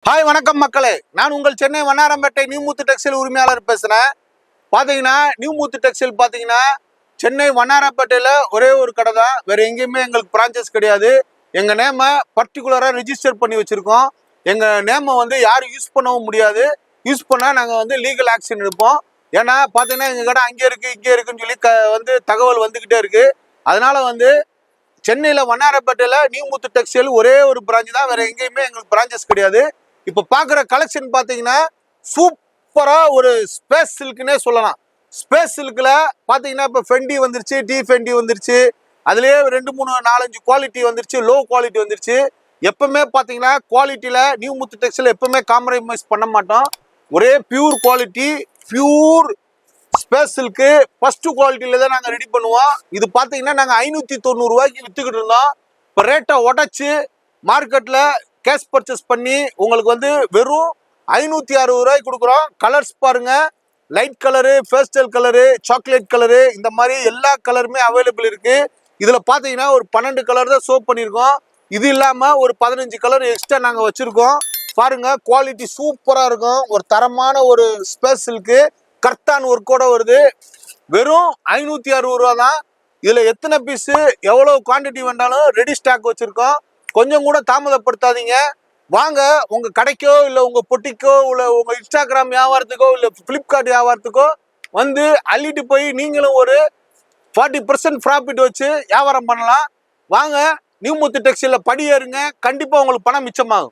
Hi வணக்கம் மக்களே, நான் உங்கள் சென்னை வண்ணாரம்பேட்டை நியூ மூத்து டெக்ஸ்டைல் உரிமையாளர் பேசுகிறேன். பார்த்தீங்கன்னா நியூ மூத்து டெக்ஸ்டைல் பார்த்தீங்கன்னா சென்னை வண்ணாரம்பேட்டையில் ஒரே ஒரு கடை தான், வேறு எங்கேயுமே எங்களுக்கு பிரான்ச்சஸ் கிடையாது. எங்கள் நேமை பர்டிகுலராக ரிஜிஸ்டர் பண்ணி வச்சுருக்கோம். எங்கள் நேமை வந்து யாரும் யூஸ் பண்ணவும் முடியாது. யூஸ் பண்ணால் நாங்கள் வந்து லீகல் ஆக்ஷன் எடுப்போம். ஏன்னா பார்த்தீங்கன்னா எங்கள் கடை அங்கே இருக்குது இங்கே இருக்குன்னு சொல்லி வந்து தகவல் வந்துக்கிட்டே இருக்குது. அதனால் வந்து சென்னையில் வண்ணாரப்பேட்டையில் நியூ மூத்து டெக்ஸ்டைல் ஒரே ஒரு பிரான்ச் தான், வேறு எங்கேயுமே எங்களுக்கு பிரான்ச்சஸ் கிடையாது. இப்போ பார்க்குற கலெக்ஷன் பார்த்தீங்கன்னா சூப்பராக ஒரு ஸ்பேஸ் சில்க்குன்னே சொல்லலாம். ஸ்பேஸ் சில்கில் பார்த்தீங்கன்னா இப்போ ஃபெண்டி வந்துருச்சு, டி ஃபெண்டி வந்துருச்சு, அதுலேயே 2-3-4-5 குவாலிட்டி வந்துருச்சு, லோ குவாலிட்டி வந்துருச்சு. எப்பவுமே பார்த்தீங்கன்னா குவாலிட்டியில் நியூ மூத்து டெக்ஸ்டைல் எப்பவுமே காம்ப்ரமைஸ் பண்ண மாட்டோம். ஒரே pure quality, pure space silk first குவாலிட்டியில தான் நாங்கள் ரெடி பண்ணுவோம். இது பார்த்தீங்கன்னா நாங்கள் 590 ரூபாய்க்கு விற்றுக்கிட்டு இருந்தோம். இப்போ ரேட்டை உடச்சி மார்க்கெட்டில் கேஷ் பர்ச்சேஸ் பண்ணி உங்களுக்கு வந்து வெறும் 560 ரூபாய்க்கு கொடுக்குறோம். கலர்ஸ் பாருங்க, light colour, pastel colour, chocolate colour, இந்த மாதிரி எல்லா கலருமே அவைலபிள் இருக்கு. இதில் பார்த்தீங்கன்னா ஒரு 12 கலர் தான் சோப் பண்ணியிருக்கோம். இது இல்லாமல் ஒரு 15 கலர் எக்ஸ்ட்ரா நாங்கள் வச்சுருக்கோம். பாருங்க, குவாலிட்டி சூப்பராக இருக்கும். ஒரு தரமான ஒரு ஸ்பேஸ் சில்க்கு கர்த்தான் ஒர்க்கோட வருது. வெறும் 560 ரூபா தான். இதில் எத்தனை பீஸு எவ்வளோ குவான்டிட்டி வேண்டாலும் ரெடி ஸ்டாக் வச்சுருக்கோம். கொஞ்சம் கூட தாமதப்படுத்தாதீங்க. வாங்க, உங்கள் கடைக்கோ இல்லை உங்கள் பொட்டிக்கோ இல்லை உங்கள் இன்ஸ்டாகிராம் வியாபாரத்துக்கோ இல்லை ஃப்ளிப்கார்ட் வியாபாரத்துக்கோ வந்து அள்ளிட்டு போய் நீங்களும் ஒரு 40% ப்ராஃபிட் வச்சு வியாபாரம் பண்ணலாம். வாங்க, நியூ மூத்து டெக்ஸ்டைலில் படி ஏறுங்க, கண்டிப்பாக உங்களுக்கு பணம் மிச்சமாகும்.